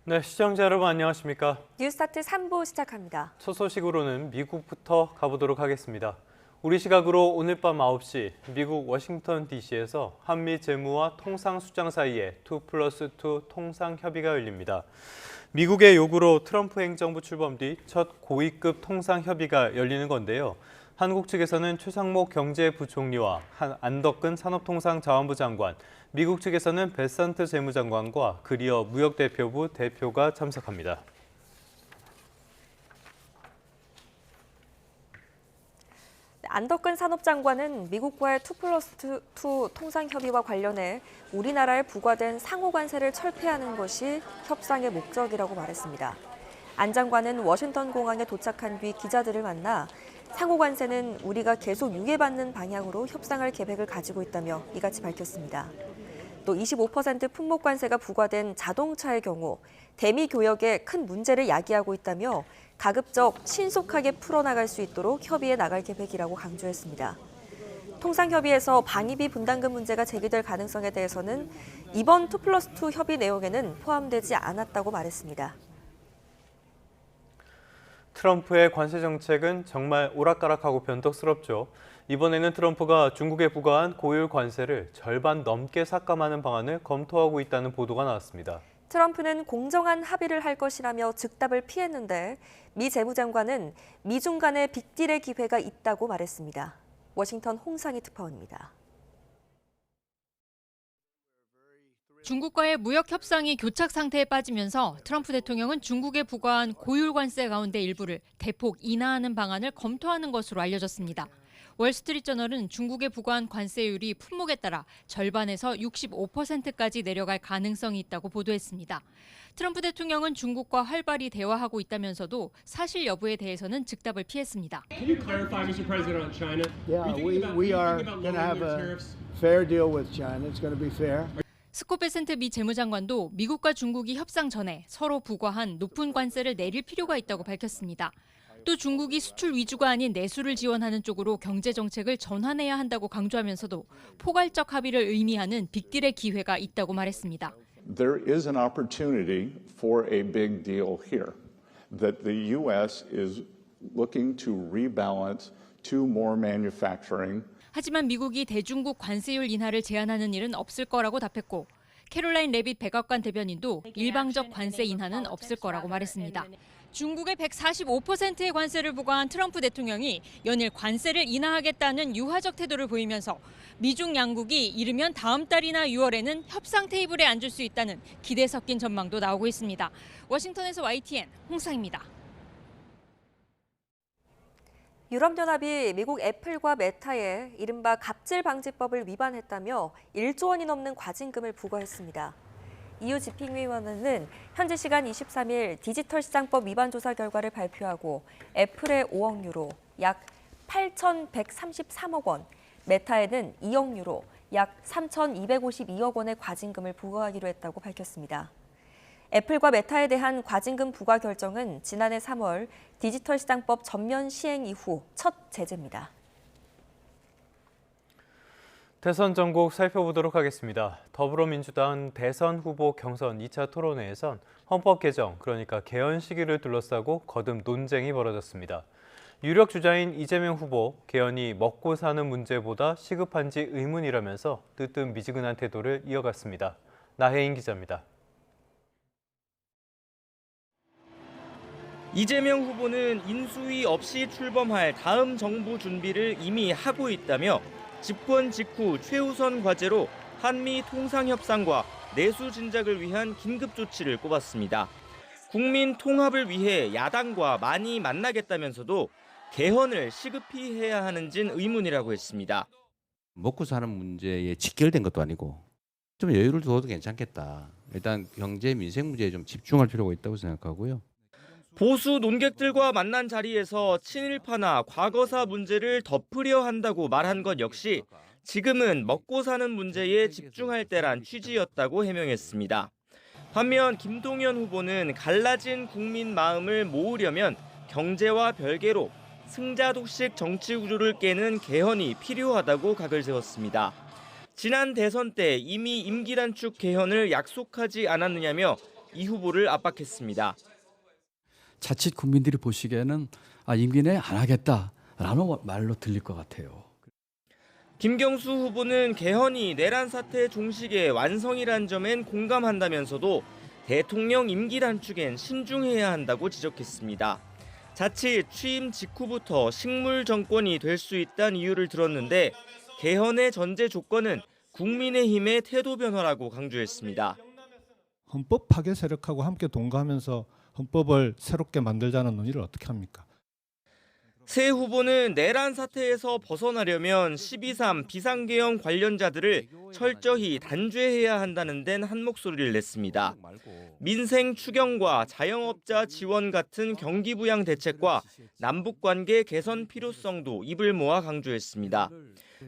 네, 시청자 여러분 안녕하십니까? 뉴스타트 3부 시작합니다. 첫 소식으로는 미국부터 가보도록 하겠습니다. 우리 시각으로 오늘 밤 9시 미국 워싱턴 DC에서 한미 재무와 통상수장 사이에 2+2 통상협의가 열립니다. 미국의 요구로 트럼프 행정부 출범 뒤 첫 고위급 통상협의가 열리는 건데요. 한국 측에서는 최상목 경제부총리와 안덕근 산업통상자원부 장관, 미국 측에서는 베산트 재무장관과 그리어 무역대표부 대표가 참석합니다. 안덕근 산업장관은 미국과의 2+2 통상협의와 관련해 우리나라에 부과된 상호관세를 철폐하는 것이 협상의 목적이라고 말했습니다. 안 장관은 워싱턴 공항에 도착한 뒤 기자들을 만나 상호관세는 우리가 계속 유예받는 방향으로 협상할 계획을 가지고 있다며 이같이 밝혔습니다. 또 25% 품목관세가 부과된 자동차의 경우 대미 교역에 큰 문제를 야기하고 있다며 가급적 신속하게 풀어나갈 수 있도록 협의해 나갈 계획이라고 강조했습니다. 통상협의에서 방위비 분담금 문제가 제기될 가능성에 대해서는 이번 2+2 협의 내용에는 포함되지 않았다고 말했습니다. 트럼프의 관세 정책은 정말 오락가락하고 변덕스럽죠. 이번에는 트럼프가 중국에 부과한 고율 관세를 절반 넘게 삭감하는 방안을 검토하고 있다는 보도가 나왔습니다. 트럼프는 공정한 합의를 할 것이라며 즉답을 피했는데 미 재무장관은 미중 간의 빅딜의 기회가 있다고 말했습니다. 워싱턴 홍상희 특파원입니다. 중국과의 무역 협상이 교착 상태에 빠지면서 트럼프 대통령은 중국에 부과한 고율 관세 가운데 일부를 대폭 인하하는 방안을 검토하는 것으로 알려졌습니다. 월스트리트저널은 중국에 부과한 관세율이 품목에 따라 절반에서 65%까지 내려갈 가능성이 있다고 보도했습니다. 트럼프 대통령은 중국과 활발히 대화하고 있다면서도 사실 여부에 대해서는 즉답을 피했습니다. Can you clarify, Mr. President, on China? Yeah, we are going to have a fair deal with China. It's going to be fair. 스콧 베센트 미 재무장관도 미국과 중국이 협상 전에 서로 부과한 높은 관세를 내릴 필요가 있다고 밝혔습니다. 또 중국이 수출 위주가 아닌 내수를 지원하는 쪽으로 경제 정책을 전환해야 한다고 강조하면서도 포괄적 합의를 의미하는 빅딜의 기회가 있다고 말했습니다. There is an opportunity for a big deal here, that the U.S. is looking to rebalance to more manufacturing. 하지만 미국이 대중국 관세율 인하를 제한하는 일은 없을 거라고 답했고 캐롤라인 레빗 백악관 대변인도 일방적 관세 인하는 없을 거라고 말했습니다. 중국에 145%의 관세를 부과한 트럼프 대통령이 연일 관세를 인하하겠다는 유화적 태도를 보이면서 미중 양국이 이르면 다음 달이나 6월에는 협상 테이블에 앉을 수 있다는 기대 섞인 전망도 나오고 있습니다. 워싱턴에서 YTN 홍상입니다. 유럽연합이 미국 애플과 메타에 이른바 갑질방지법을 위반했다며 1조 원이 넘는 과징금을 부과했습니다. EU 집행위원회는 현지 시간 23일 디지털시장법 위반 조사 결과를 발표하고 애플에 5억 유로, 약 8,133억 원, 메타에는 2억 유로, 약 3,252억 원의 과징금을 부과하기로 했다고 밝혔습니다. 애플과 메타에 대한 과징금 부과 결정은 지난해 3월 디지털시장법 전면 시행 이후 첫 제재입니다. 대선 전국 살펴보도록 하겠습니다. 더불어민주당 대선 후보 경선 2차 토론회에선 헌법 개정, 그러니까 개헌 시기를 둘러싸고 거듭 논쟁이 벌어졌습니다. 유력 주자인 이재명 후보, 개헌이 먹고 사는 문제보다 시급한지 의문이라면서 뜨뜻미지근한 태도를 이어갔습니다. 나혜인 기자입니다. 이재명 후보는 인수위 없이 출범할 다음 정부 준비를 이미 하고 있다며 집권 직후 최우선 과제로 한미 통상협상과 내수 진작을 위한 긴급 조치를 꼽았습니다. 국민 통합을 위해 야당과 많이 만나겠다면서도 개헌을 시급히 해야 하는진 의문이라고 했습니다. 먹고 사는 문제에 직결된 것도 아니고 좀 여유를 두어도 괜찮겠다. 일단 경제 민생 문제에 좀 집중할 필요가 있다고 생각하고요. 보수 논객들과 만난 자리에서 친일파나 과거사 문제를 덮으려 한다고 말한 것 역시 지금은 먹고 사는 문제에 집중할 때란 취지였다고 해명했습니다. 반면 김동연 후보는 갈라진 국민 마음을 모으려면 경제와 별개로 승자독식 정치 구조를 깨는 개헌이 필요하다고 각을 세웠습니다. 지난 대선 때 이미 임기 단축 개헌을 약속하지 않았느냐며 이 후보를 압박했습니다. 자칫 국민들이 보시기에는 임기 내에 안 하겠다라는 말로 들릴 것 같아요. 김경수 후보는 개헌이 내란 사태 종식의 완성이란 점엔 공감한다면서도 대통령 임기 단축엔 신중해야 한다고 지적했습니다. 자칫 취임 직후부터 식물 정권이 될 수 있다는 이유를 들었는데 개헌의 전제 조건은 국민의힘의 태도 변화라고 강조했습니다. 헌법 파괴 세력하고 함께 동거하면서 헌법을 새롭게 만들자는 논의를 어떻게 합니까? 새 후보는 내란 사태에서 벗어나려면 12.3 비상계엄 관련자들을 철저히 단죄해야 한다는 데는 한 목소리를 냈습니다. 민생 추경과 자영업자 지원 같은 경기 부양 대책과 남북관계 개선 필요성도 입을 모아 강조했습니다.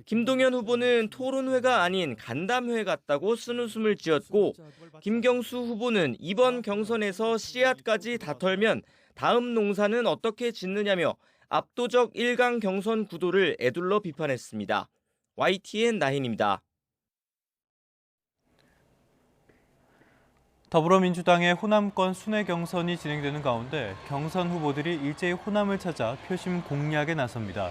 김동연 후보는 토론회가 아닌 간담회 같다고 쓴웃음을 지었고 김경수 후보는 이번 경선에서 씨앗까지 다 털면 다음 농사는 어떻게 짓느냐며 압도적 1강 경선 구도를 에둘러 비판했습니다. YTN 나힌입니다. 더불어민주당의 호남권 순회 경선이 진행되는 가운데 경선 후보들이 일제히 호남을 찾아 표심 공략에 나섭니다.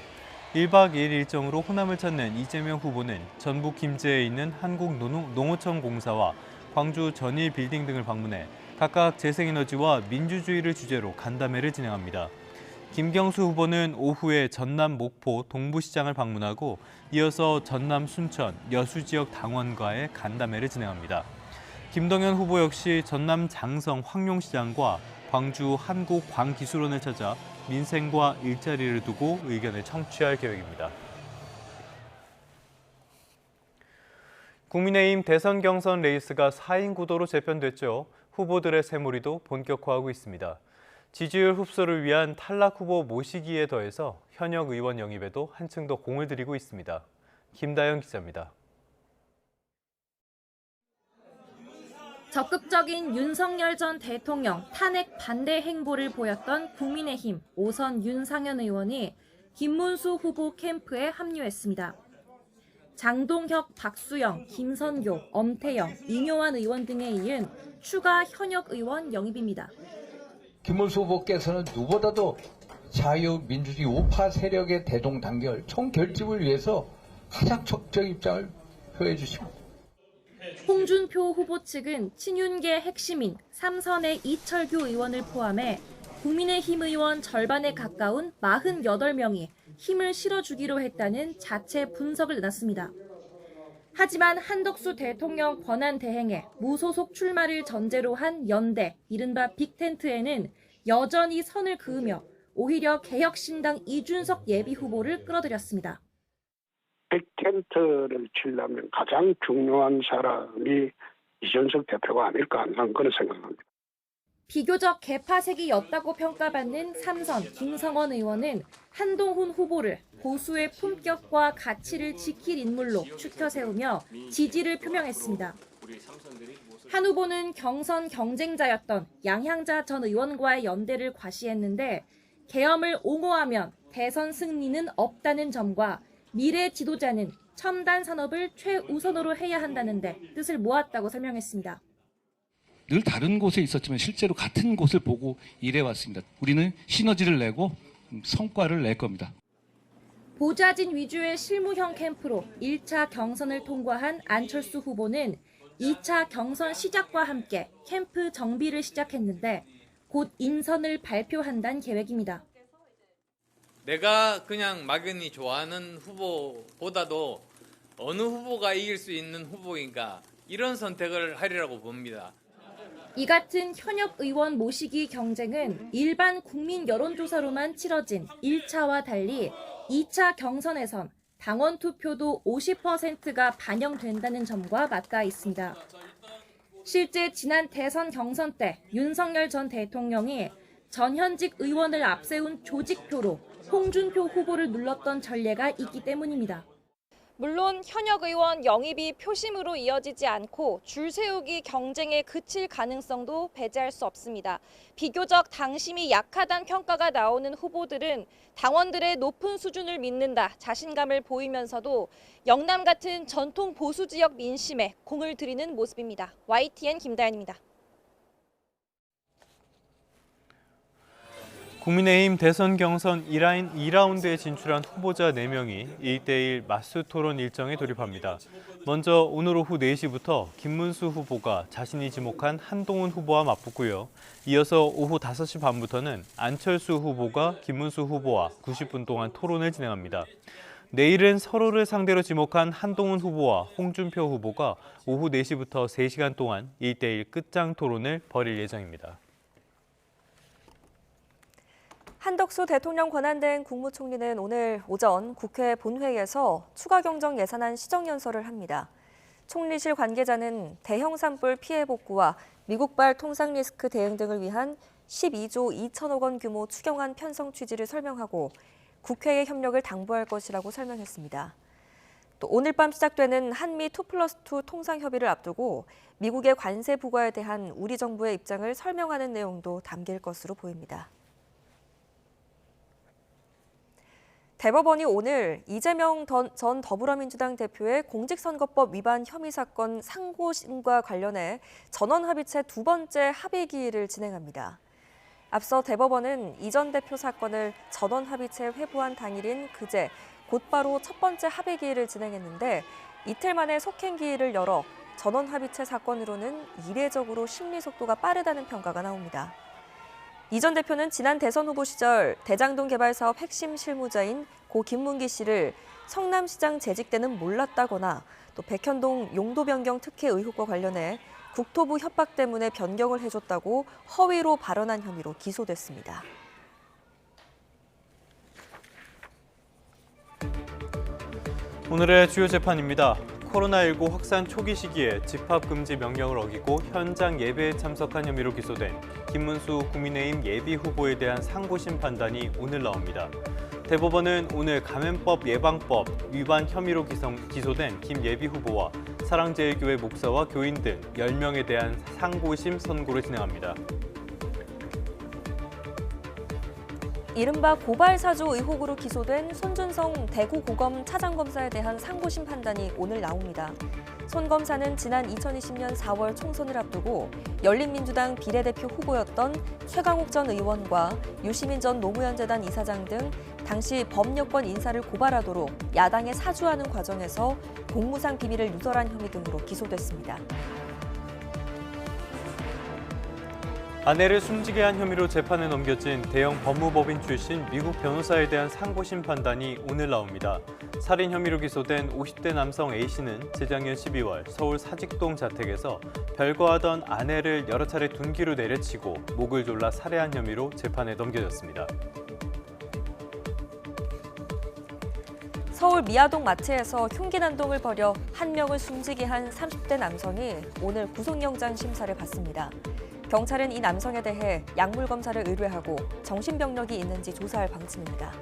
1박 2일 일정으로 호남을 찾는 이재명 후보는 전북 김제에 있는 한국농어촌공사와 광주 전일빌딩 등을 방문해 각각 재생에너지와 민주주의를 주제로 간담회를 진행합니다. 김경수 후보는 오후에 전남 목포 동부시장을 방문하고 이어서 전남 순천 여수 지역 당원과의 간담회를 진행합니다. 김동연 후보 역시 전남 장성 황룡시장과 광주 한국광기술원을 찾아 민생과 일자리를 두고 의견을 청취할 계획입니다. 국민의힘 대선 경선 레이스가 4인 구도로 재편됐죠. 후보들의 새몰이도 본격화하고 있습니다. 지지율 흡수를 위한 탈락 후보 모시기에 더해서 현역 의원 영입에도 한층 더 공을 들이고 있습니다. 김다영 기자입니다. 적극적인 윤석열 전 대통령 탄핵 반대 행보를 보였던 국민의힘 오선 윤상현 의원이 김문수 후보 캠프에 합류했습니다. 장동혁, 박수영, 김선교, 엄태영, 이뇨환 의원 등에 이은 추가 현역 의원 영입입니다. 김문수 후보께서는 누구보다도 자유민주주의 우파 세력의 대동단결, 총결집을 위해서 가장 적극적 입장을 표해 주십니다. 홍준표 후보 측은 친윤계 핵심인 삼선의 이철규 의원을 포함해 국민의힘 의원 절반에 가까운 48명이 힘을 실어주기로 했다는 자체 분석을 내놨습니다. 하지만 한덕수 대통령 권한 대행에 무소속 출마를 전제로 한 연대, 이른바 빅텐트에는 여전히 선을 그으며 오히려 개혁신당 이준석 예비후보를 끌어들였습니다. 빅텐트를 치려면 가장 중요한 사람이 이준석 대표가 아닐까 하는 그런 생각합니다. 비교적 개파색이었다고 평가받는 삼선 김성원 의원은 한동훈 후보를 보수의 품격과 가치를 지킬 인물로 추켜 세우며 지지를 표명했습니다. 한 후보는 경선 경쟁자였던 양향자 전 의원과의 연대를 과시했는데 계엄을 옹호하면 대선 승리는 없다는 점과 미래 지도자는 첨단 산업을 최우선으로 해야 한다는 데 뜻을 모았다고 설명했습니다. 늘 다른 곳에 있었지만 실제로 같은 곳을 보고 일해왔습니다. 우리는 시너지를 내고 성과를 낼 겁니다. 보좌진 위주의 실무형 캠프로 1차 경선을 통과한 안철수 후보는 2차 경선 시작과 함께 캠프 정비를 시작했는데 곧 인선을 발표한다는 계획입니다. 내가 그냥 막연히 좋아하는 후보보다도 어느 후보가 이길 수 있는 후보인가 이런 선택을 하리라고 봅니다. 이 같은 현역 의원 모시기 경쟁은 일반 국민 여론조사로만 치러진 1차와 달리 2차 경선에선 당원 투표도 50%가 반영된다는 점과 맞닿아 있습니다. 실제 지난 대선 경선 때 윤석열 전 대통령이 전현직 의원을 앞세운 조직표로 홍준표 후보를 눌렀던 전례가 있기 때문입니다. 물론 현역 의원 영입이 표심으로 이어지지 않고 줄 세우기 경쟁에 그칠 가능성도 배제할 수 없습니다. 비교적 당심이 약하다는 평가가 나오는 후보들은 당원들의 높은 수준을 믿는다 자신감을 보이면서도 영남 같은 전통 보수 지역 민심에 공을 들이는 모습입니다. YTN 김다연입니다. 국민의힘 대선 경선 2라운드에 진출한 후보자 4명이 1대1 맞수 토론 일정에 돌입합니다. 먼저 오늘 오후 4시부터 김문수 후보가 자신이 지목한 한동훈 후보와 맞붙고요. 이어서 오후 5시 반부터는 안철수 후보가 김문수 후보와 90분 동안 토론을 진행합니다. 내일은 서로를 상대로 지목한 한동훈 후보와 홍준표 후보가 오후 4시부터 3시간 동안 1대1 끝장 토론을 벌일 예정입니다. 한덕수 대통령 권한대행 국무총리는 오늘 오전 국회 본회의에서 추가 경정 예산안 시정연설을 합니다. 총리실 관계자는 대형 산불 피해 복구와 미국발 통상 리스크 대응 등을 위한 12조 2천억 원 규모 추경안 편성 취지를 설명하고 국회의 협력을 당부할 것이라고 설명했습니다. 또 오늘 밤 시작되는 한미 2+2 통상협의를 앞두고 미국의 관세 부과에 대한 우리 정부의 입장을 설명하는 내용도 담길 것으로 보입니다. 대법원이 오늘 이재명 전 더불어민주당 대표의 공직선거법 위반 혐의 사건 상고심과 관련해 전원합의체 2번째 합의기일을 진행합니다. 앞서 대법원은 이 전 대표 사건을 전원합의체 회부한 당일인 그제 곧바로 첫 번째 합의기일을 진행했는데 이틀 만에 속행기일을 열어 전원합의체 사건으로는 이례적으로 심리 속도가 빠르다는 평가가 나옵니다. 이 전 대표는 지난 대선 후보 시절 대장동 개발 사업 핵심 실무자인 고 김문기 씨를 성남시장 재직 때는 몰랐다거나 또 백현동 용도 변경 특혜 의혹과 관련해 국토부 협박 때문에 변경을 해줬다고 허위로 발언한 혐의로 기소됐습니다. 오늘의 주요 재판입니다. 코로나19 확산 초기 시기에 집합금지 명령을 어기고 현장 예배에 참석한 혐의로 기소된 김문수 국민의힘 예비후보에 대한 상고심 판단이 오늘 나옵니다. 대법원은 오늘 감염법 예방법 위반 혐의로 기소된 김 예비후보와 사랑제일교회 목사와 교인 등 10명에 대한 상고심 선고를 진행합니다. 이른바 고발사주 의혹으로 기소된 손준성 대구고검 차장검사에 대한 상고심 판단이 오늘 나옵니다. 손 검사는 지난 2020년 4월 총선을 앞두고 열린민주당 비례대표 후보였던 최강욱 전 의원과 유시민 전 노무현재단 이사장 등 당시 범여권 인사를 고발하도록 야당에 사주하는 과정에서 공무상 비밀을 누설한 혐의 등으로 기소됐습니다. 아내를 숨지게 한 혐의로 재판에 넘겨진 대형 법무법인 출신 미국 변호사에 대한 상고심 판단이 오늘 나옵니다. 살인 혐의로 기소된 50대 남성 A씨는 재작년 12월 서울 사직동 자택에서 별거하던 아내를 여러 차례 둔기로 내려치고 목을 졸라 살해한 혐의로 재판에 넘겨졌습니다. 서울 미아동 마트에서 흉기 난동을 벌여 한 명을 숨지게 한 30대 남성이 오늘 구속영장 심사를 받습니다. 경찰은 이 남성에 대해 약물 검사를 의뢰하고 정신병력이 있는지 조사할 방침입니다.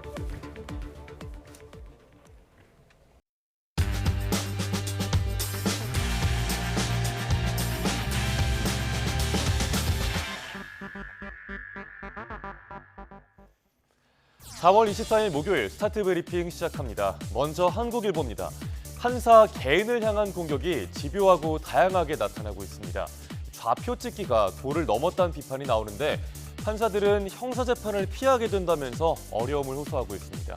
(4월 24일) 목요일 스타트 브리핑 시작합니다. 먼저 한국일보입니다. 판사 개인을 향한 공격이 집요하고 다양하게 나타나고 있습니다. 좌표 찍기가 도를 넘었다는 비판이 나오는데 판사들은 형사재판을 피하게 된다면서 어려움을 호소하고 있습니다.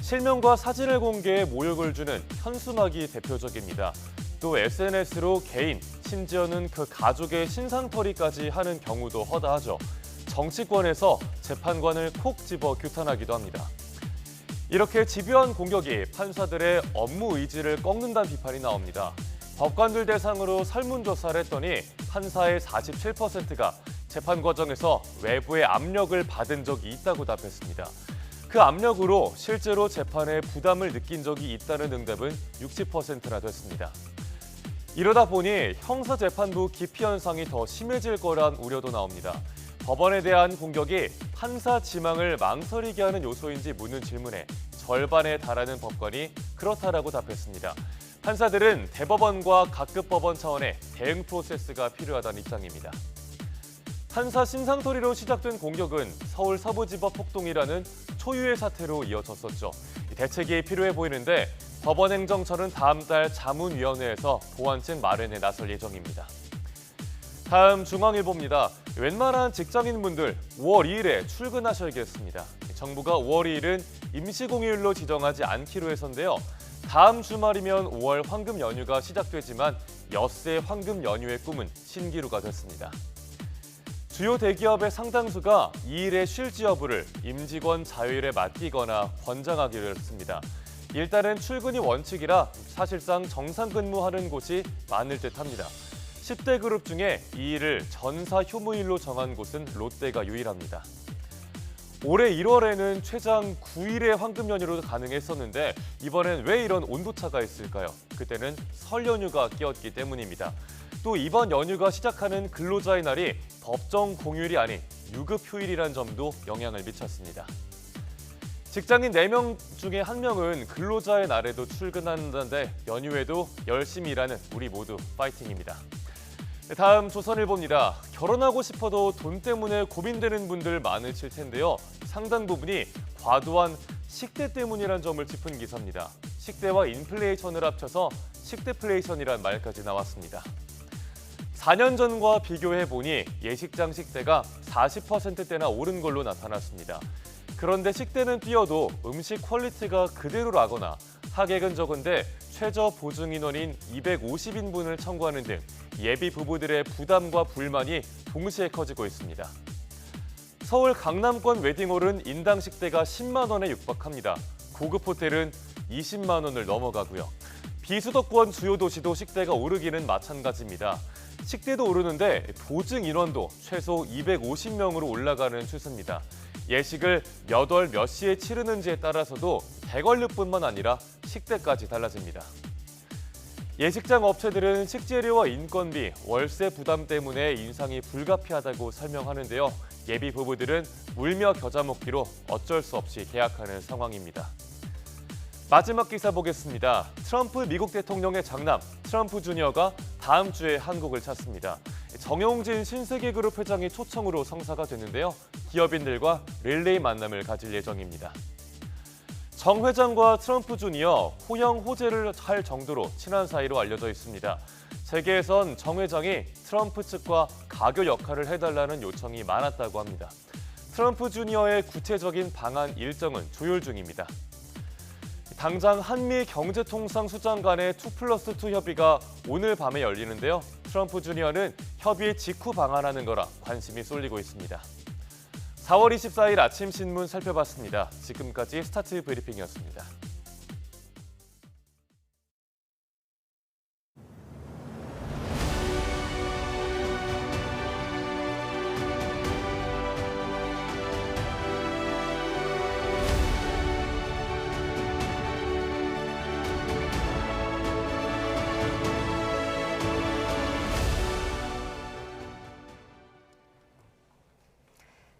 실명과 사진을 공개해 모욕을 주는 현수막이 대표적입니다. 또 SNS로 개인, 심지어는 그 가족의 신상털이까지 하는 경우도 허다하죠. 정치권에서 재판관을 콕 집어 규탄하기도 합니다. 이렇게 집요한 공격이 판사들의 업무 의지를 꺾는다는 비판이 나옵니다. 법관들 대상으로 설문조사를 했더니 판사의 47%가 재판 과정에서 외부의 압력을 받은 적이 있다고 답했습니다. 그 압력으로 실제로 재판에 부담을 느낀 적이 있다는 응답은 60%나 됐습니다. 이러다 보니 형사재판부 기피 현상이 더 심해질 거란 우려도 나옵니다. 법원에 대한 공격이 판사 지망을 망설이게 하는 요소인지 묻는 질문에 절반에 달하는 법관이 그렇다라고 답했습니다. 판사들은 대법원과 각급 법원 차원의 대응 프로세스가 필요하다는 입장입니다. 판사 신상털이로 시작된 공격은 서울 서부지법 폭동이라는 초유의 사태로 이어졌었죠. 대책이 필요해 보이는데 법원행정처는 다음 달 자문위원회에서 보완책 마련에 나설 예정입니다. 다음 중앙일보입니다. 웬만한 직장인분들 5월 2일에 출근하셔야겠습니다. 정부가 5월 2일은 임시공휴일로 지정하지 않기로 해서인데요. 다음 주말이면 5월 황금 연휴가 시작되지만 엿새 황금 연휴의 꿈은 신기루가 됐습니다. 주요 대기업의 상당수가 2일에 쉴지 여부를 임직원 자율에 맡기거나 권장하기로 했습니다. 일단은 출근이 원칙이라 사실상 정상 근무하는 곳이 많을 듯합니다. 10대 그룹 중에 2일을 전사 휴무일로 정한 곳은 롯데가 유일합니다. 올해 1월에는 최장 9일의 황금 연휴로 가능했었는데 이번엔 왜 이런 온도차가 있을까요? 그때는 설 연휴가 끼었기 때문입니다. 또 이번 연휴가 시작하는 근로자의 날이 법정 공휴일이 아닌 유급 휴일이란 점도 영향을 미쳤습니다. 직장인 4명 중에 1명은 근로자의 날에도 출근한다는데 연휴에도 열심히 일하는 우리 모두 파이팅입니다. 다음 조선일보입니다. 결혼하고 싶어도 돈 때문에 고민되는 분들 많으실 텐데요. 상당 부분이 과도한 식대 때문이란 점을 짚은 기사입니다. 식대와 인플레이션을 합쳐서 식대플레이션이란 말까지 나왔습니다. 4년 전과 비교해보니 예식장 식대가 40%대나 오른 걸로 나타났습니다. 그런데 식대는 뛰어도 음식 퀄리티가 그대로라거나 하객은 적은데 최저 보증 인원인 250인분을 청구하는 등 예비 부부들의 부담과 불만이 동시에 커지고 있습니다. 서울 강남권 웨딩홀은 인당 식대가 10만 원에 육박합니다. 고급 호텔은 20만 원을 넘어가고요. 비수도권 주요 도시도 식대가 오르기는 마찬가지입니다. 식대도 오르는데 보증 인원도 최소 250명으로 올라가는 추세입니다. 예식을 몇 월 몇 시에 치르는지에 따라서도 대관료뿐만 아니라 식대까지 달라집니다. 예식장 업체들은 식재료와 인건비, 월세 부담 때문에 인상이 불가피하다고 설명하는데요. 예비 부부들은 울며 겨자 먹기로 어쩔 수 없이 계약하는 상황입니다. 마지막 기사 보겠습니다. 트럼프 미국 대통령의 장남 트럼프 주니어가 다음 주에 한국을 찾습니다. 정용진 신세계그룹 회장이 초청으로 성사가 됐는데요. 기업인들과 릴레이 만남을 가질 예정입니다. 정 회장과 트럼프 주니어 호영 호재를 할 정도로 친한 사이로 알려져 있습니다. 재계에선 정 회장이 트럼프 측과 가교 역할을 해달라는 요청이 많았다고 합니다. 트럼프 주니어의 구체적인 방안 일정은 조율 중입니다. 당장 한미 경제통상수장 간의 2+2 협의가 오늘 밤에 열리는데요. 트럼프 주니어는 협의 직후 방한하는 거라 관심이 쏠리고 있습니다. 4월 24일 아침 신문 살펴봤습니다. 지금까지 스타트 브리핑이었습니다.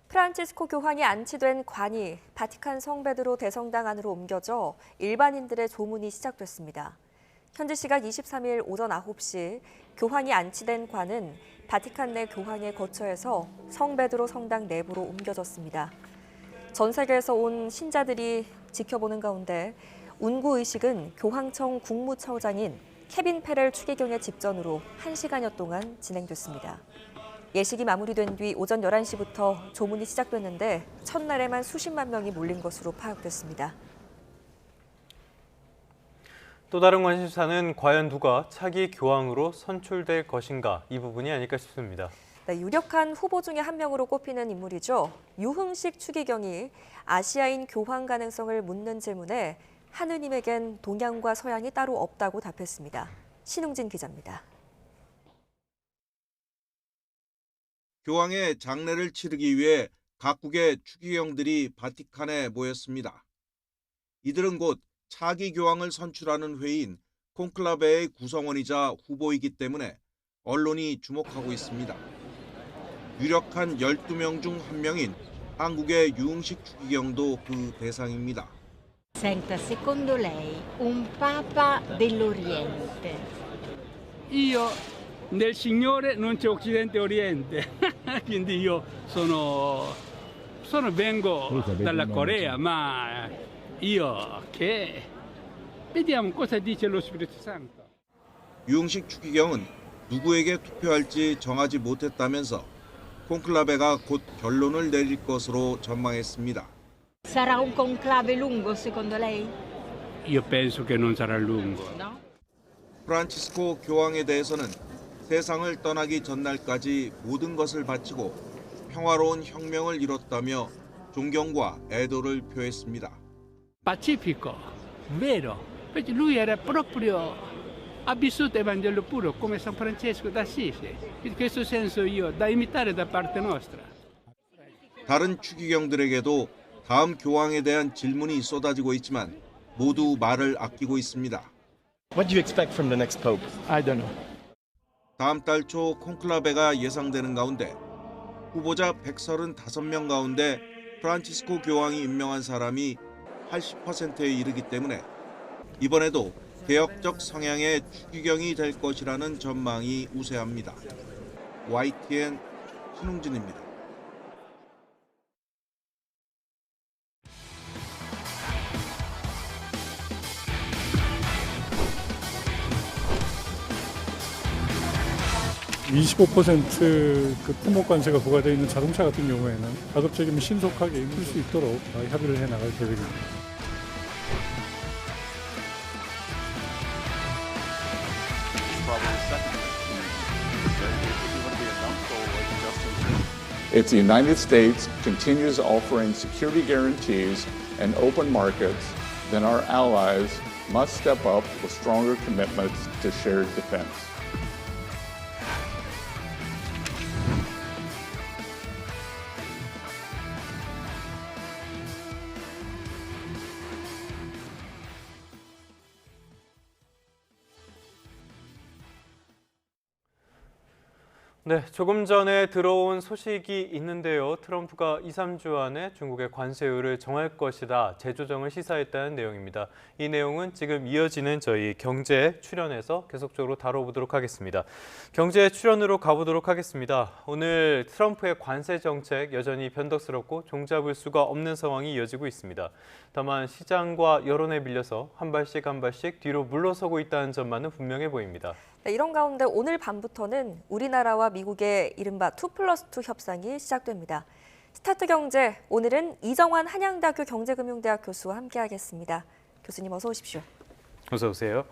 프란치스코 교황이 안치된 관이 바티칸 성베드로 대성당 안으로 옮겨져 일반인들의 조문이 시작됐습니다. 현지 시각 23일 오전 9시 교황이 안치된 관은 바티칸 내 교황의 거처에서 성베드로 성당 내부로 옮겨졌습니다. 전 세계에서 온 신자들이 지켜보는 가운데 운구의식은 교황청 국무처장인 케빈 페렐 추기경의 집전으로 1시간여 동안 진행됐습니다. 예식이 마무리된 뒤 오전 11시부터 조문이 시작됐는데 첫날에만 수십만 명이 몰린 것으로 파악됐습니다. 또 다른 관심사는 과연 누가 차기 교황으로 선출될 것인가 이 부분이 아닐까 싶습니다. 네, 유력한 후보 중에 한 명으로 꼽히는 인물이죠. 유흥식 추기경이 아시아인 교황 가능성을 묻는 질문에 하느님에겐 동양과 서양이 따로 없다고 답했습니다. 신웅진 기자입니다. 교황의 장례를 치르기 위해 각국의 추기경들이 바티칸에 모였습니다. 이들은 곧 차기 교황을 선출하는 회의인 콘클라베의 구성원이자 후보이기 때문에 언론이 주목하고 있습니다. 유력한 12명 중 한 명인 한국의 유흥식 추기경도 그 대상입니다. Senta, secondo lei un papa dell'Oriente? Io nel Signore non c'è Occidente e Oriente, quindi io vengo dalla Corea, ma io che vediamo cosa dice lo Spirito Santo. 유흥식 추기경은 누구에게 투표할지 정하지 못했다면서 콘클라베가 곧 결론을 내릴 것으로 전망했습니다. Sarà un conclave lungo secondo lei? Io penso che non sarà lungo. 프란치스코 교황에 대해서는 세상을 떠나기 전날까지 모든 것을 바치고 평화로운 혁명을 이뤘다며 존경과 애도를 표했습니다. Pacifico, vero. Perché lui era proprio ha vissuto il Vangelo puro come San Francesco d'Assisi. In questo senso io da imitare da parte nostra. 다른 추기경들에게도 다음 교황에 대한 질문이 쏟아지고 있지만 모두 말을 아끼고 있습니다. What do you expect from the next pope? I don't know. 다음 달 초 콘클라베가 예상되는 가운데 후보자 135명 가운데 프란치스코 교황이 임명한 사람이 80%에 이르기 때문에 이번에도 개혁적 성향의 추기경이 될 것이라는 전망이 우세합니다. YTN 신웅진입니다. 그 품목 관세가 부과되어 있는 자동차 같은 경우에는 가급적이면 신속하게 입힐 수 있도록 협의를 해 나갈 계획입니다. If the United States continues offering security guarantees and open markets, then our allies must step up with stronger commitments to shared defense. 네, 조금 전에 들어온 소식이 있는데요. 트럼프가 2, 3주 안에 중국의 관세율을 정할 것이다, 재조정을 시사했다는 내용입니다. 이 내용은 지금 이어지는 저희 경제 출연에서 계속적으로 다뤄보도록 하겠습니다. 경제 출연으로 가보도록 하겠습니다. 오늘 트럼프의 관세 정책 여전히 변덕스럽고 종잡을 수가 없는 상황이 이어지고 있습니다. 다만 시장과 여론에 밀려서 한 발씩 뒤로 물러서고 있다는 점만은 분명해 보입니다. 네, 이런 가운데 오늘 밤부터는 우리나라와 미국의 이른바 2+2 협상이 시작됩니다. 스타트 경제, 오늘은 이정환 한양대학교 경제금융대학 교수와 함께하겠습니다. 교수님 어서 오십시오. 어서 오세요.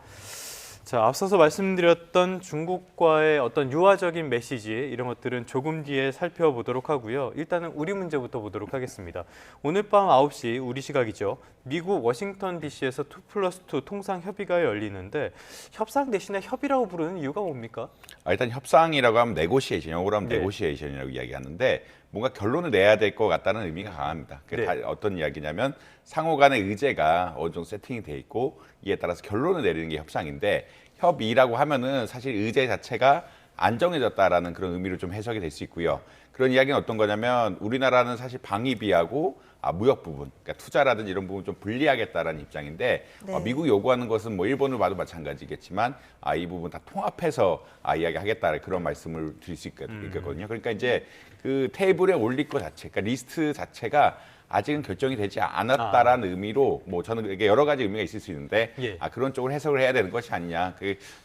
자, 앞서서 말씀드렸던 중국과의 어떤 유화적인 메시지, 이런 것들은 조금 뒤에 살펴보도록 하고요. 일단은 우리 문제부터 보도록 하겠습니다. 오늘 밤 9시 우리 시각이죠. 미국 워싱턴 DC에서 2+2 통상협의가 열리는데 협상 대신에 협의라고 부르는 이유가 뭡니까? 일단 협상이라고 하면 네고시에이션, 영어로 하면 네고시에이션이라고 이야기하는데 뭔가 결론을 내야 될 것 같다는 의미가 강합니다. 그게 다 어떤 이야기냐면 상호 간의 의제가 어느 정도 세팅이 돼 있고 이에 따라서 결론을 내리는 게 협상인데, 협의라고 하면은 사실 의제 자체가 안정해졌다라는 그런 의미로 좀 해석이 될 수 있고요. 그런 이야기는 어떤 거냐면 우리나라는 사실 방위비하고 무역 부분, 그러니까 투자라든지 이런 부분 좀 분리하겠다라는 입장인데 미국이 요구하는 것은 뭐 일본을 봐도 마찬가지겠지만 이 부분 다 통합해서 이야기하겠다는 그런 말씀을 드릴 수 있거든요. 그러니까 이제 그 테이블에 올릴 것 자체, 그러니까 리스트 자체가 아직은 결정이 되지 않았다라는 의미로 뭐 저는 이게 여러 가지 의미가 있을 수 있는데 그런 쪽으로 해석을 해야 되는 것이 아니냐.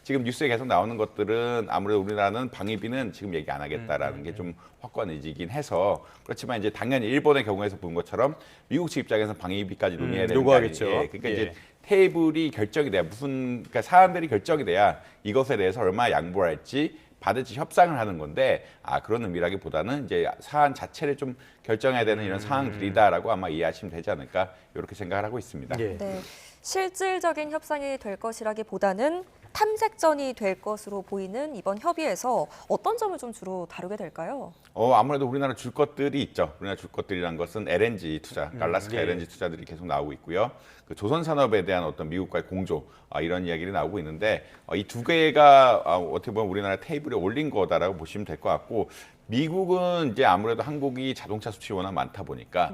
지금 뉴스에 계속 나오는 것들은 아무래도 우리나라는 방위비는 지금 얘기 안 하겠다라는 게 좀 확고한 의지이긴 해서, 그렇지만 이제 당연히 일본의 경우에서 본 것처럼 미국 측 입장에서는 방위비까지 논의해야 되는 요구하겠죠. 그러니까 이제 테이블이 결정이 돼야 그러니까 사안들이 결정이 돼야 이것에 대해서 얼마나 양보할지 받을지 협상을 하는 건데 그런 의미라기보다는 이제 사안 자체를 좀 결정해야 되는 이런 상황들이다라고 아마 이해하시면 되지 않을까, 이렇게 생각을 하고 있습니다. 네, 실질적인 협상이 될 것이라기보다는 탐색전이 될 것으로 보이는 이번 협의에서 어떤 점을 좀 주로 다루게 될까요? 아무래도 우리나라 줄 것들이 있죠. 우리나라 줄 것들이란 것은 LNG 투자, 알래스카 LNG 투자들이 계속 나오고 있고요. 그 조선 산업에 대한 어떤 미국과의 공조, 이런 이야기들이 나오고 있는데 이 두 개가 어떻게 보면 우리나라 테이블에 올린 거다라고 보시면 될 것 같고, 미국은 이제 아무래도 한국이 자동차 수출이 워낙 많다 보니까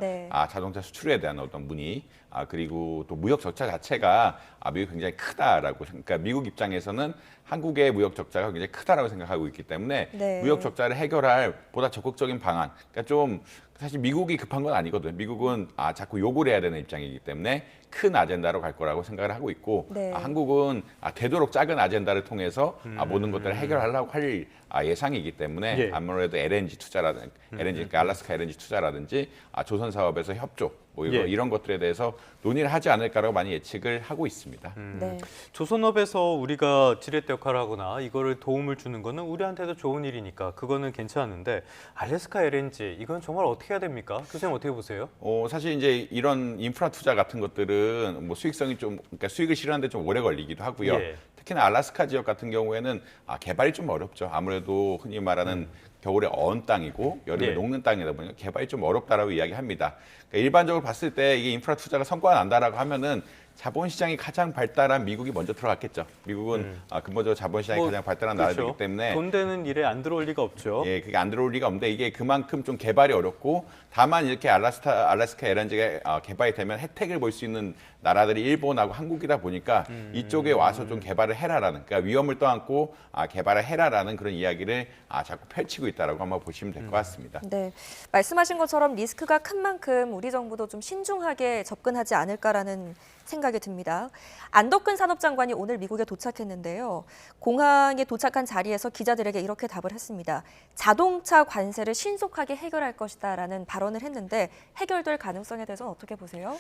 자동차 수출에 대한 어떤 문의, 그리고 또 무역 적자 자체가 미국이 굉장히 크다라고, 그러니까 미국 입장에서는 한국의 무역 적자가 굉장히 크다라고 생각하고 있기 때문에 무역 적자를 해결할 보다 적극적인 방안, 그러니까 좀 사실 미국이 급한 건 아니거든요. 미국은 자꾸 요구를 해야 되는 입장이기 때문에 큰 아젠다로 갈 거라고 생각을 하고 있고 네. 한국은 되도록 작은 아젠다를 통해서 모든 것들을 해결하려고 할 예상이기 때문에 예. 아무래도 LNG 투자라든지 그러니까 알래스카 LNG 투자라든지 조선 사업에서 협조 뭐 예. 이런 것들에 대해서 논의를 하지 않을까라고 많이 예측을 하고 있습니다. 네. 조선업에서 우리가 지렛대 역할을 하거나 이거를 도움을 주는 거는 우리한테도 좋은 일이니까 그거는 괜찮은데 알래스카 LNG 이건 정말 어떻게 해야 됩니까? 교수님 어떻게 보세요? 사실 이제 이런 인프라 투자 같은 것들은 뭐 수익성이 좀 그러니까 수익을 실현하는데 좀 오래 걸리기도 하고요. 예. 특히나 알래스카 지역 같은 경우에는 개발이 좀 어렵죠. 아무래도 흔히 말하는 겨울에 어은 땅이고 여름에 예. 녹는 땅이다 보니까 개발이 좀 어렵다라고 이야기합니다. 그러니까 일반적으로 봤을 때 이게 인프라 투자가 성과가 난다라고 하면은 자본시장이 가장 발달한 미국이 먼저 들어갔겠죠. 미국은 근본적으로 자본시장이 가장 발달한 그렇죠. 나라이기 때문에 돈 되는 일에 안 들어올 리가 없죠. 예, 그게 안 들어올 리가 없는데 이게 그만큼 좀 개발이 어렵고 다만 이렇게 알래스카 LNG가 개발이 되면 혜택을 볼 수 있는 나라들이 일본하고 한국이다 보니까 이쪽에 와서 좀 개발을 해라라는 그러니까 위험을 떠안고 개발을 해라라는 그런 이야기를 자꾸 펼치고 있다라고 한번 보시면 될 것 같습니다. 네, 말씀하신 것처럼 리스크가 큰 만큼 우리 정부도 좀 신중하게 접근하지 않을까라는 생각이 듭니다. 안덕근 산업장관이 오늘 미국에 도착했는데요. 공항에 도착한 자리에서 기자들에게 이렇게 답을 했습니다. 자동차 관세를 신속하게 해결할 것이다라는 발언을 했는데 해결될 가능성에 대해서는 어떻게 보세요?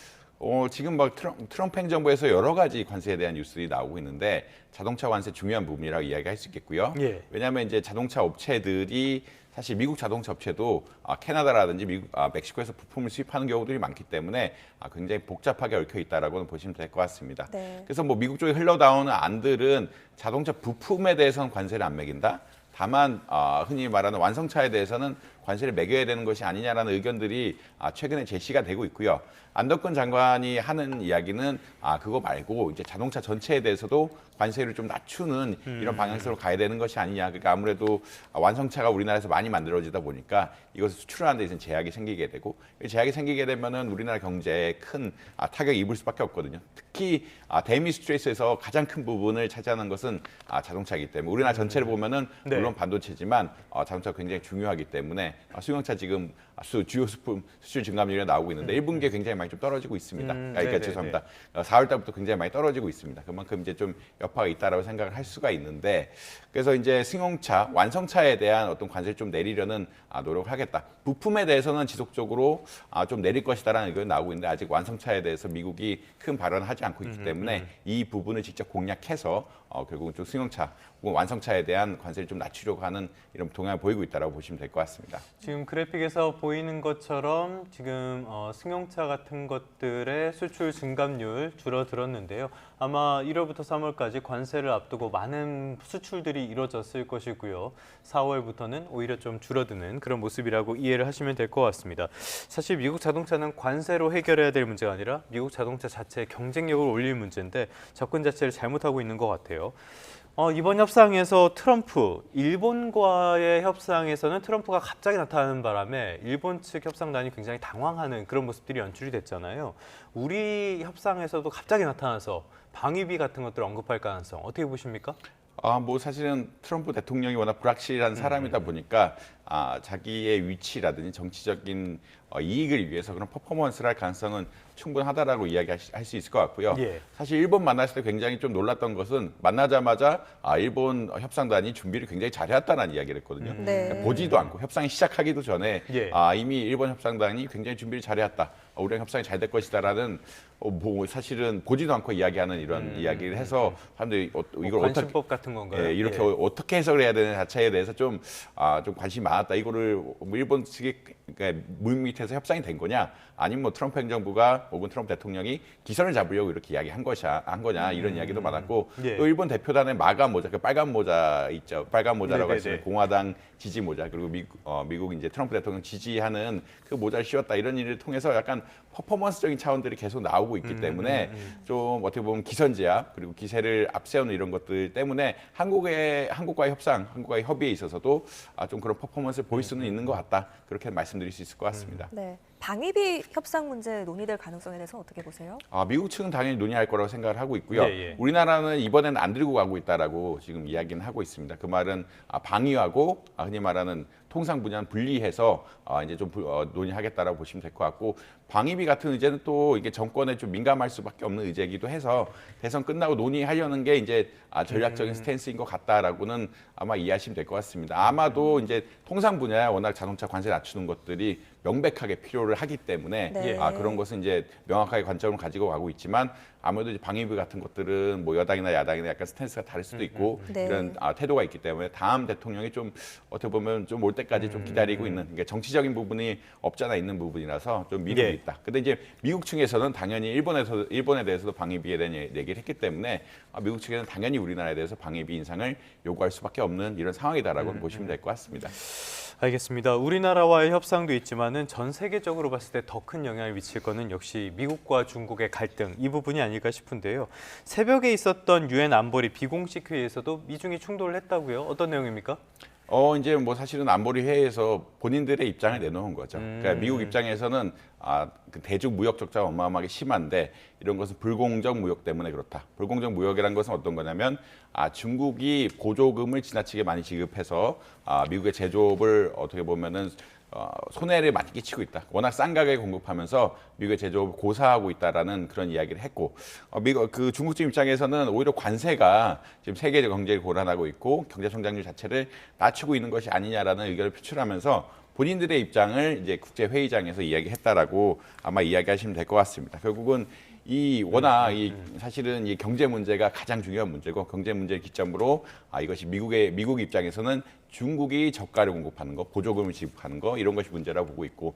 지금 막 트럼프 행정부에서 여러 가지 관세에 대한 뉴스들이 나오고 있는데 자동차 관세 중요한 부분이라고 이야기할 수 있겠고요. 예. 왜냐하면 이제 자동차 업체들이 사실 미국 자동차 업체도 캐나다라든지 멕시코에서 부품을 수입하는 경우들이 많기 때문에 굉장히 복잡하게 얽혀 있다라고는 보시면 될 것 같습니다. 네. 그래서 뭐 미국 쪽에 흘러나오는 안들은 자동차 부품에 대해서는 관세를 안 매긴다. 다만 흔히 말하는 완성차에 대해서는 관세를 매겨야 되는 것이 아니냐라는 의견들이 최근에 제시가 되고 있고요. 안덕근 장관이 하는 이야기는 그거 말고 이제 자동차 전체에 대해서도 관세를 좀 낮추는 이런 방향으로 가야 되는 것이 아니냐. 그러니까 아무래도 완성차가 우리나라에서 많이 만들어지다 보니까 이것을 수출하는 데 있어서 제약이 생기게 되고 제약이 생기게 되면은 우리나라 경제에 큰 타격이 입을 수밖에 없거든요. 특히 대미 수출에서 가장 큰 부분을 차지하는 것은 자동차이기 때문에 우리나라 전체를 보면은 네. 물론 반도체지만 자동차가 굉장히 중요하기 때문에 수용차 지금 주요 수품 수출 증감률이 나오고 있는데 1분기에 굉장히 많이 좀 떨어지고 있습니다. 그러니까 죄송합니다. 4월 달부터 굉장히 많이 떨어지고 있습니다. 그만큼 이제 좀 여파가 있다라고 생각을 할 수가 있는데 그래서 이제 승용차, 완성차에 대한 어떤 관세를 좀 내리려는 노력을 하겠다. 부품에 대해서는 지속적으로 좀 내릴 것이다라는 의견이 나오고 있는데 아직 완성차에 대해서 미국이 큰 발언을 하지 않고 있기 때문에 이 부분을 직접 공략해서 결국은 좀 승용차 혹은 완성차에 대한 관세를 좀 낮추려고 하는 이런 동향을 보이고 있다라고 보시면 될 것 같습니다. 지금 그래픽에서 보이는 것처럼 지금 승용차 같은 것들의 수출 증감률 줄어들었는데요. 아마 1월부터 3월까지 관세를 앞두고 많은 수출들이 이루어졌을 것이고요. 4월부터는 오히려 좀 줄어드는 그런 모습이라고 이해를 하시면 될 것 같습니다. 사실 미국 자동차는 관세로 해결해야 될 문제가 아니라 미국 자동차 자체의 경쟁력을 올릴 문제인데 접근 자체를 잘못하고 있는 것 같아요. 이번 협상에서 일본과의 협상에서는 트럼프가 갑자기 나타나는 바람에 일본 측 협상단이 굉장히 당황하는 그런 모습들이 연출이 됐잖아요. 우리 협상에서도 갑자기 나타나서 방위비 같은 것들을 언급할 가능성 어떻게 보십니까? 뭐 사실은 트럼프 대통령이 워낙 불확실한 사람이다 보니까 자기의 위치라든지 정치적인 이익을 위해서 그런 퍼포먼스를 할 가능성은 충분하다라고 이야기할 수 있을 것 같고요. 예. 사실 일본 만났을 때 굉장히 좀 놀랐던 것은 만나자마자 일본 협상단이 준비를 굉장히 잘해왔다는 이야기를 했거든요. 네. 그러니까 보지도 않고 협상이 시작하기도 전에 예. 이미 일본 협상단이 굉장히 준비를 잘해왔다. 우리랑 협상이 잘 될 것이다라는 뭐 사실은 보지도 않고 이야기하는 이런 이야기를 해서 사람들이 이걸 관심법 같은 건가요? 예, 이렇게 예. 어떻게 해석을 해야 되는 자체에 대해서 좀 관심이 많았다. 이거를 뭐 일본 측이 그러니까 물밑에서 협상이 된 거냐, 아니면 뭐 트럼프 행정부가 혹은 트럼프 대통령이 기선을 잡으려고 이렇게 이야기한 거냐 이런 이야기도 많았고 예. 또 일본 대표단의 마가 모자, 그 빨간 모자 있죠. 빨간 모자라고 네네네. 하시는 공화당 지지 모자 그리고 미국 이제 트럼프 대통령 지지하는 그 모자를 씌웠다 이런 일을 통해서 약간 퍼포먼스적인 차원들이 계속 나오고 있기 때문에 좀 어떻게 보면 기선제압 그리고 기세를 앞세우는 이런 것들 때문에 한국과의 협상, 한국과의 협의에 있어서도 좀 그런 퍼포먼스를 보일 수는 있는 것 같다. 그렇게 말씀드릴 수 있을 것 같습니다. 네. 방위비 협상 문제 논의될 가능성에 대해서 어떻게 보세요? 미국 측은 당연히 논의할 거라고 생각을 하고 있고요. 예. 우리나라는 이번에는 안 들고 가고 있다라고 지금 이야기는 하고 있습니다. 그 말은 방위하고 흔히 말하는 통상 분야는 분리해서 이제 좀 논의하겠다라고 보시면 될 것 같고, 방위비 같은 의제는 또 이게 정권에 좀 민감할 수밖에 없는 의제이기도 해서 대선 끝나고 논의하려는 게 이제 전략적인 스탠스인 것 같다라고는 아마 이해하시면 될 것 같습니다. 아마도 이제 통상 분야에 워낙 자동차 관세 낮추는 것들이 명백하게 필요를 하기 때문에 그런 것은 이제 명확하게 관점을 가지고 가고 있지만, 아무래도 이제 방위비 같은 것들은 뭐 여당이나 야당이나 약간 스탠스가 다를 수도 있고 이런 태도가 있기 때문에 다음 대통령이 좀 어떻게 보면 좀 올 때까지 좀 기다리고 있는, 그러니까 정치적인 부분이 없잖아 있는 부분이라서 좀 미루고 있다. 근데 이제 미국 측에서는 당연히 일본에 대해서도 방위비에 대한 얘기를 했기 때문에 미국 측에는 당연히 우리나라에 대해서 방위비 인상을 요구할 수밖에 없는 이런 상황이다라고 보시면 될 것 같습니다. 알겠습니다. 우리나라와의 협상도 있지만은 전 세계적으로 봤을 때 더 큰 영향을 미칠 거는 역시 미국과 중국의 갈등, 이 부분이 아닐까 싶은데요. 새벽에 있었던 유엔 안보리 비공식 회의에서도 미중이 충돌을 했다고요? 어떤 내용입니까? 이제 뭐 사실은 안보리 회의에서 본인들의 입장을 내놓은 거죠. 그러니까 미국 입장에서는 그 대중 무역 적자가 어마어마하게 심한데 이런 것은 불공정 무역 때문에 그렇다. 불공정 무역이라는 것은 어떤 거냐면 중국이 보조금을 지나치게 많이 지급해서 미국의 제조업을 어떻게 보면은 손해를 많이 끼치고 있다. 워낙 싼 가격에 공급하면서 미국의 제조업을 고사하고 있다라는 그런 이야기를 했고, 그 중국 측 입장에서는 오히려 관세가 지금 세계 경제를 고란하고 있고 경제 성장률 자체를 낮추고 있는 것이 아니냐라는 의견을 표출하면서 본인들의 입장을 이제 국제 회의장에서 이야기했다라고 아마 이야기하시면 될 것 같습니다. 결국은 워낙 사실은 이 경제 문제가 가장 중요한 문제고, 경제 문제를 기점으로 이것이 미국 입장에서는 중국이 저가를 공급하는 거, 보조금을 지급하는 거, 이런 것이 문제라고 보고 있고,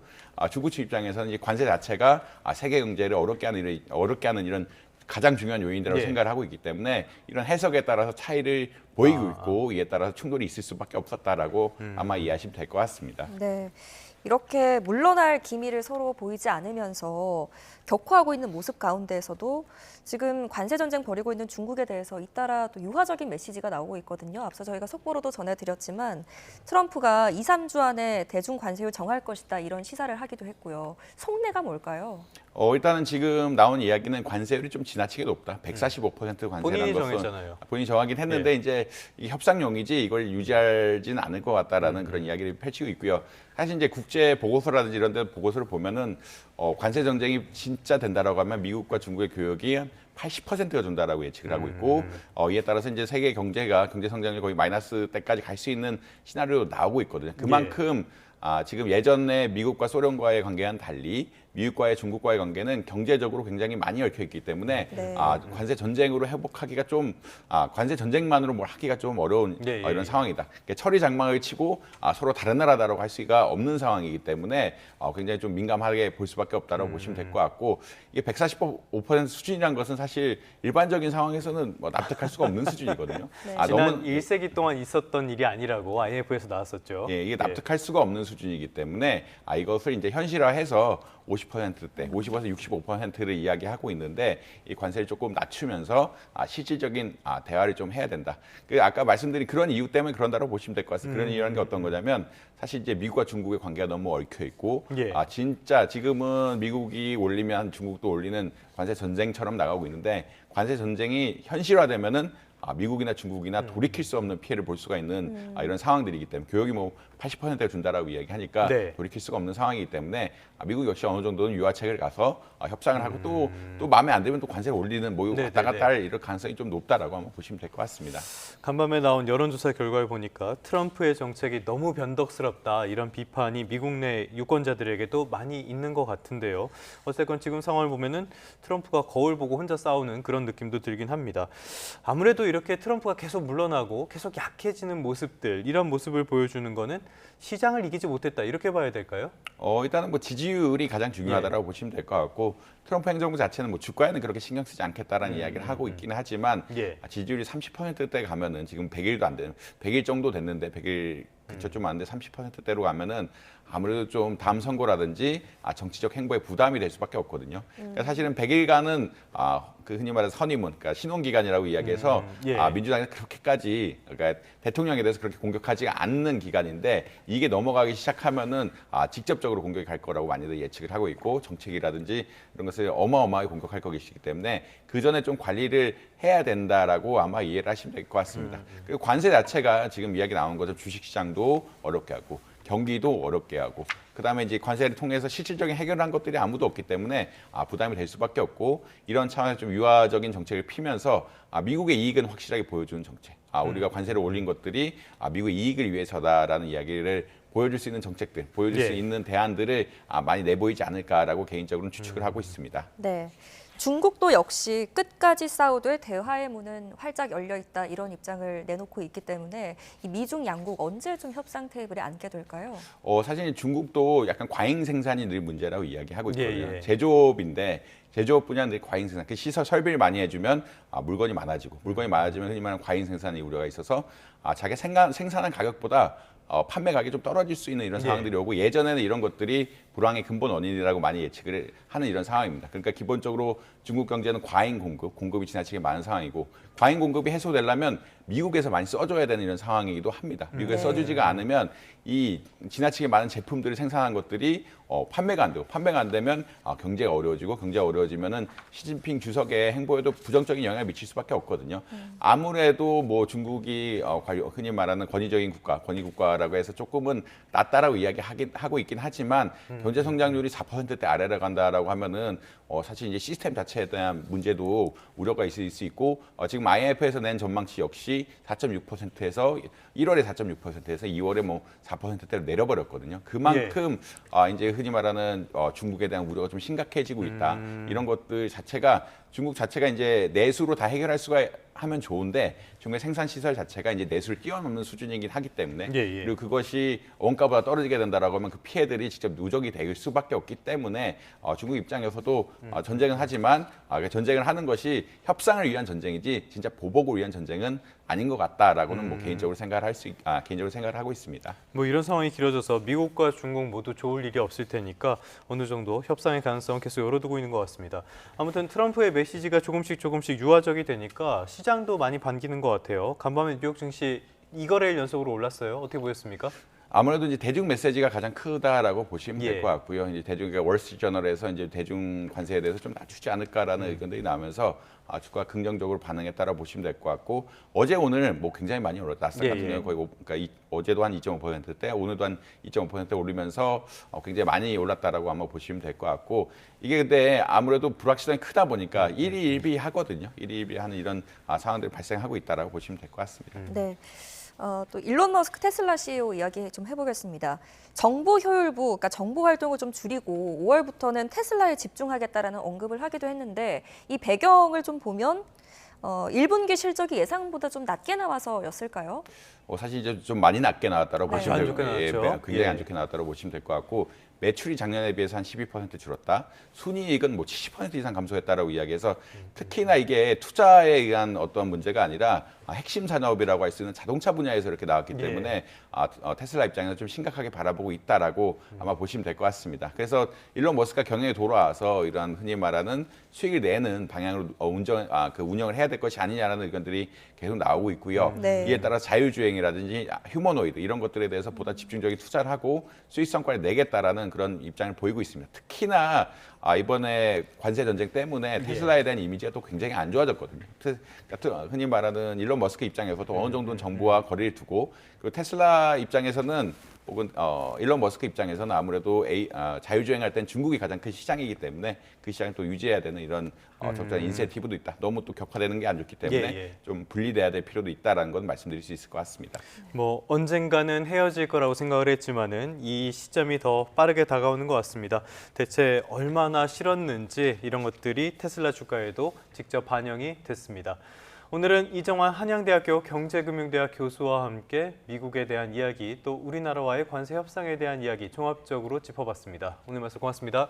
중국 측 입장에서는 이 관세 자체가 세계 경제를 어렵게 하는 이런 가장 중요한 요인이라고 생각을 하고 있기 때문에 이런 해석에 따라서 차이를 보이고 있고, 이에 따라서 충돌이 있을 수밖에 없었다라고 아마 이해하시면 될 것 같습니다. 네. 이렇게 물러날 기미를 서로 보이지 않으면서 격화하고 있는 모습 가운데에서도 지금 관세 전쟁 벌이고 있는 중국에 대해서 잇따라 또 유화적인 메시지가 나오고 있거든요. 앞서 저희가 속보로도 전해드렸지만 트럼프가 2, 3주 안에 대중 관세율 정할 것이다, 이런 시사를 하기도 했고요. 속내가 뭘까요? 일단은 지금 나온 이야기는 관세율이 좀 지나치게 높다. 145% 관세라는 본인이 것은 정했잖아요. 본인이 정하긴 했는데 이제 이 협상용이지 이걸 유지하지는 않을 것 같다라는 그런 이야기를 펼치고 있고요. 사실 이제 국제 보고서라든지 이런 데 보고서를 보면은 관세 전쟁이 진짜 된다라고 하면 미국과 중국의 교역이 한 80%가 준다라고 예측을 하고 있고, 이에 따라서 이제 세계 경제 성장률이 거의 마이너스 때까지 갈 수 있는 시나리오도 나오고 있거든요. 그만큼 지금 예전에 미국과 소련과의 관계와는 달리 미국과의 중국과의 관계는 경제적으로 굉장히 많이 얽혀 있기 때문에 관세 전쟁으로 회복하기가 좀 관세 전쟁만으로 뭘 하기가 좀 어려운 이런 상황이다. 그러니까 철이 장막을 치고 서로 다른 나라다라고 할 수가 없는 상황이기 때문에 굉장히 좀 민감하게 볼 수밖에 없다라고 보시면 될 것 같고, 이게 145% 수준이라는 것은 사실 일반적인 상황에서는 뭐 납득할 수가 없는 수준이거든요. 지난 1세기 동안 있었던 일이 아니라고 IMF에서 나왔었죠. 이게 납득할 수가 없는 수준이기 때문에 이것을 이제 현실화해서 50%대, 50에서 65%를 이야기하고 있는데 이 관세를 조금 낮추면서 실질적인 대화를 좀 해야 된다. 아까 말씀드린 그런 이유 때문에 그런다고 보시면 될 것 같습니다. 그런 이유라는 게 어떤 거냐면 사실 이제 미국과 중국의 관계가 너무 얽혀 있고 진짜 지금은 미국이 올리면 중국도 올리는 관세 전쟁처럼 나가고 있는데, 관세 전쟁이 현실화되면은 미국이나 중국이나 돌이킬 수 없는 피해를 볼 수가 있는 이런 상황들이기 때문에, 교역이 뭐 80%가 준다라고 이야기하니까 돌이킬 수가 없는 상황이기 때문에 미국 역시 어느 정도는 유화책을 가서 협상을 하고 또 마음에 안 들면 또 관세를 올리는 뭐 왔다 갔다 할 이럴 가능성이 좀 높다라고 한번 보시면 될 것 같습니다. 간밤에 나온 여론조사 결과를 보니까 트럼프의 정책이 너무 변덕스럽다, 이런 비판이 미국 내 유권자들에게도 많이 있는 것 같은데요. 어쨌건 지금 상황을 보면은 트럼프가 거울 보고 혼자 싸우는 그런 느낌도 들긴 합니다. 아무래도 이렇게 트럼프가 계속 물러나고 계속 약해지는 모습들, 이런 모습을 보여주는 거는 시장을 이기지 못했다, 이렇게 봐야 될까요? 일단은 뭐 지지율이 가장 중요하다라고 보시면 될 것 같고, 트럼프 행정부 자체는 뭐 주가에는 그렇게 신경 쓰지 않겠다라는 이야기를 하고 있기는 하지만 지지율이 30%대 가면은 지금 100일도 안 되는 100일 정도 됐는데 100일 그쵸, 좀 안 돼 30%대로 가면은 아무래도 좀 다음 선거라든지 정치적 행보에 부담이 될 수밖에 없거든요. 그러니까 사실은 100일간은 그 흔히 말하는 선임문, 그러니까 신혼기간이라고 이야기해서 민주당이 그렇게까지 그러니까 대통령에 대해서 그렇게 공격하지 않는 기간인데 이게 넘어가기 시작하면은 직접적으로 공격이 갈 거라고 많이들 예측을 하고 있고 정책이라든지 이런 것을 어마어마하게 공격할 것이기 때문에 그 전에 좀 관리를 해야 된다라고 아마 이해를 하시면 될 것 같습니다. 그리고 관세 자체가 지금 이야기 나온 것처럼 주식시장도 어렵게 하고 경기도 어렵게 하고 그다음에 이제 관세를 통해서 실질적인 해결한 것들이 아무도 없기 때문에 부담이 될 수밖에 없고 이런 차원에서 좀 유화적인 정책을 피면서 미국의 이익은 확실하게 보여주는 정책. 우리가 관세를 올린 것들이 미국의 이익을 위해서다라는 이야기를 보여줄 수 있는 정책들, 보여줄 수 있는 대안들을 많이 내보이지 않을까라고 개인적으로는 추측을 하고 있습니다. 네. 중국도 역시 끝까지 싸우되 대화의 문은 활짝 열려 있다 이런 입장을 내놓고 있기 때문에 이 미중 양국 언제 좀 협상 테이블에 앉게 될까요? 사실 중국도 약간 과잉 생산이 늘 문제라고 이야기하고 있거든요. 예. 제조업인데 제조업 분야는 과잉 생산, 그 시설 설비를 많이 해주면 물건이 많아지고 물건이 많아지면 흔히 말하는 과잉 생산의 우려가 있어서 자기 생산한 가격보다 판매 가격이 좀 떨어질 수 있는 이런 상황들이 오고 예전에는 이런 것들이 불황의 근본 원인이라고 많이 예측을 하는 이런 상황입니다. 그러니까 기본적으로 중국 경제는 과잉 공급이 지나치게 많은 상황이고 과잉 공급이 해소되려면 미국에서 많이 써줘야 되는 이런 상황이기도 합니다. 미국에서 써주지가 않으면 이 지나치게 많은 제품들을 생산한 것들이 판매가 안 되고 판매가 안 되면 경제가 어려워지고 경제가 어려워지면은 시진핑 주석의 행보에도 부정적인 영향을 미칠 수밖에 없거든요. 아무래도 뭐 중국이 흔히 말하는 권위적인 국가, 권위 국가라고 해서 조금은 낫다라고 이야기하고 있긴 하지만 경제 성장률이 4%대 아래로 간다라고 하면은 사실 이제 시스템 자체에 대한 문제도 우려가 있을 수 있고 지금 IMF에서 낸 전망치 역시 4.6%에서 1월에 4.6%에서 2월에 뭐 4%대로 내려버렸거든요. 그만큼 이제 흔히 말하는 중국에 대한 우려가 좀 심각해지고 있다. 이런 것들 자체가 중국 자체가 이제 내수로 다 해결할 수가 하면 좋은데 중국의 생산 시설 자체가 이제 내수를 뛰어넘는 수준이긴 하기 때문에 그리고 그것이 원가보다 떨어지게 된다라고 하면 그 피해들이 직접 누적이 될 수밖에 없기 때문에 중국 입장에서도 전쟁은 하지만 전쟁을 하는 것이 협상을 위한 전쟁이지 진짜 보복을 위한 전쟁은 아닌 것 같다라고는 뭐 개인적으로 생각을 하고 있습니다. 뭐 이런 상황이 길어져서 미국과 중국 모두 좋을 일이 없을 테니까 어느 정도 협상의 가능성은 계속 열어두고 있는 것 같습니다. 아무튼 트럼프의 메시지가 조금씩 유화적이 되니까 시장도 많이 반기는 것 같아요. 간밤에 뉴욕 증시 2거래일 연속으로 올랐어요. 어떻게 보셨습니까? 아무래도 이제 대중 메시지가 가장 크다라고 보시면 될 것 같고요. 이제 그러니까 월스트리트저널에서 이제 대중 관세에 대해서 좀 낮추지 않을까라는 의견들이 나오면서 주가가 긍정적으로 반응했다라고 보시면 될 것 같고 어제 오늘 뭐 굉장히 많이 올랐다. 나스닥 같은 경우는 거의 그러니까 어제도 한 2.5%대, 오늘도 한 2.5% 오르면서 굉장히 많이 올랐다라고 아마 보시면 될 것 같고 이게 근데 아무래도 불확실성이 크다 보니까 일희일비하거든요. 일희일비하는 이런 상황들이 발생하고 있다라고 보시면 될 것 같습니다. 네. 또 일론 머스크 테슬라 CEO 이야기 좀 해보겠습니다. 정보 효율부, 그러니까 정보 활동을 좀 줄이고 5월부터는 테슬라에 집중하겠다라는 언급을 하기도 했는데 이 배경을 좀 보면 1분기 실적이 예상보다 좀 낮게 나와서였을까요? 사실 이제 좀 많이 낮게 나왔다고 보시면 안 좋게 나왔죠. 굉장히 안 좋게 나왔다고 보시면 될 것 같고 매출이 작년에 비해서 한 12% 줄었다. 순이익은 뭐 70% 이상 감소했다라고 이야기해서 특히나 이게 투자에 의한 어떤 문제가 아니라 핵심 산업이라고 할 수 있는 자동차 분야에서 이렇게 나왔기 때문에 테슬라 입장에서 좀 심각하게 바라보고 있다라고 아마 보시면 될 것 같습니다. 그래서 일론 머스크가 경영에 돌아와서 이러한 흔히 말하는 수익을 내는 방향으로 운영을 해야 될 것이 아니냐라는 의견들이 계속 나오고 있고요. 이에 따라 자율주행이라든지 휴머노이드 이런 것들에 대해서 보다 집중적인 투자를 하고 수익 성과를 내겠다라는 그런 입장을 보이고 있습니다. 특히나 이번에 관세 전쟁 때문에 테슬라에 대한 이미지가 또 굉장히 안 좋아졌거든요. 흔히 말하는 일론 머스크 입장에서도 어느 정도는 정부와 거리를 두고 그리고 테슬라 입장에서는 혹은 일론 머스크 입장에서는 아무래도 자율주행할 땐 중국이 가장 큰 시장이기 때문에 그 시장을 또 유지해야 되는 이런 적절한 인센티브도 있다. 너무 또 격화되는 게 안 좋기 때문에 좀 분리돼야 될 필요도 있다라는 건 말씀드릴 수 있을 것 같습니다. 뭐 언젠가는 헤어질 거라고 생각을 했지만은 이 시점이 더 빠르게 다가오는 것 같습니다. 대체 얼마나 싫었는지 이런 것들이 테슬라 주가에도 직접 반영이 됐습니다. 오늘은 이정환 한양대학교 경제금융대학 교수와 함께 미국에 대한 이야기 또 우리나라와의 관세 협상에 대한 이야기 종합적으로 짚어봤습니다. 오늘 말씀 고맙습니다.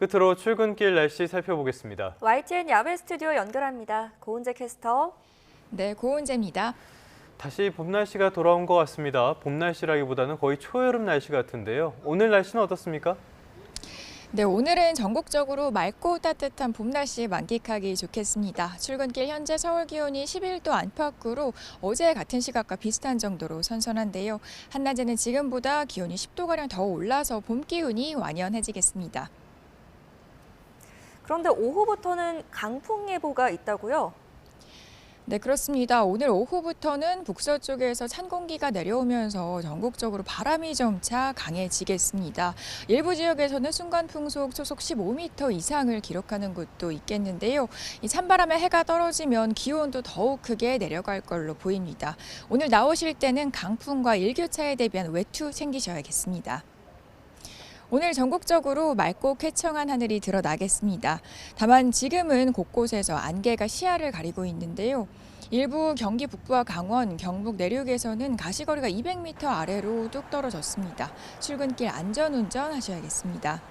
끝으로 출근길 날씨 살펴보겠습니다. YTN 야외 스튜디오 연결합니다. 고은재 캐스터. 네, 고은재입니다. 다시 봄 날씨가 돌아온 것 같습니다. 봄 날씨라기보다는 거의 초여름 날씨 같은데요. 오늘 날씨는 어떻습니까? 네, 오늘은 전국적으로 맑고 따뜻한 봄 날씨 만끽하기 좋겠습니다. 출근길 현재 서울 기온이 11도 안팎으로 어제 같은 시각과 비슷한 정도로 선선한데요. 한낮에는 지금보다 기온이 10도가량 더 올라서 봄 기운이 완연해지겠습니다. 그런데 오후부터는 강풍 예보가 있다고요? 네, 그렇습니다. 오늘 오후부터는 북서쪽에서 찬 공기가 내려오면서 전국적으로 바람이 점차 강해지겠습니다. 일부 지역에서는 순간 풍속 초속 15m 이상을 기록하는 곳도 있겠는데요. 이 찬바람에 해가 떨어지면 기온도 더욱 크게 내려갈 걸로 보입니다. 오늘 나오실 때는 강풍과 일교차에 대비한 외투 챙기셔야겠습니다. 오늘 전국적으로 맑고 쾌청한 하늘이 드러나겠습니다. 다만 지금은 곳곳에서 안개가 시야를 가리고 있는데요. 일부 경기 북부와 강원, 경북 내륙에서는 가시거리가 200m 아래로 뚝 떨어졌습니다. 출근길 안전운전 하셔야겠습니다.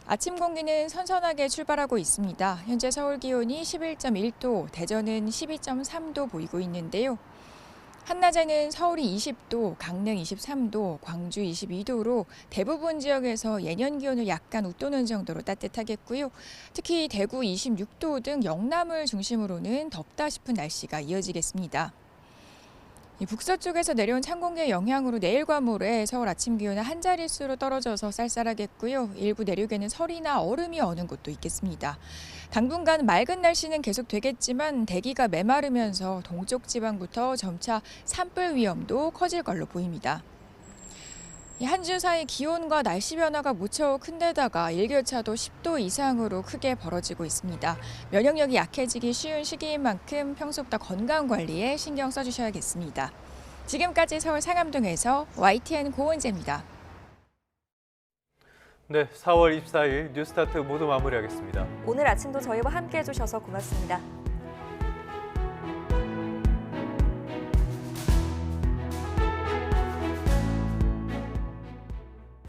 아침 공기는 선선하게 출발하고 있습니다. 현재 서울 기온이 11.1도, 대전은 12.3도 보이고 있는데요. 한낮에는 서울이 20도, 강릉 23도, 광주 22도로 대부분 지역에서 예년 기온을 약간 웃도는 정도로 따뜻하겠고요. 특히 대구 26도 등 영남을 중심으로는 덥다 싶은 날씨가 이어지겠습니다. 북서쪽에서 내려온 찬 공기의 영향으로 내일과 모레 서울 아침 기온은 한 자릿수로 떨어져서 쌀쌀하겠고요. 일부 내륙에는 설이나 얼음이 어는 곳도 있겠습니다. 당분간 맑은 날씨는 계속되겠지만 대기가 메마르면서 동쪽 지방부터 점차 산불 위험도 커질 걸로 보입니다. 한 주 사이 기온과 날씨 변화가 무척 큰데다가 일교차도 10도 이상으로 크게 벌어지고 있습니다. 면역력이 약해지기 쉬운 시기인 만큼 평소보다 건강 관리에 신경 써주셔야겠습니다. 지금까지 서울 상암동에서 YTN 고은재입니다. 네, 4월 24일 뉴스타트 모두 마무리하겠습니다. 오늘 아침도 저희와 함께 해주셔서 고맙습니다.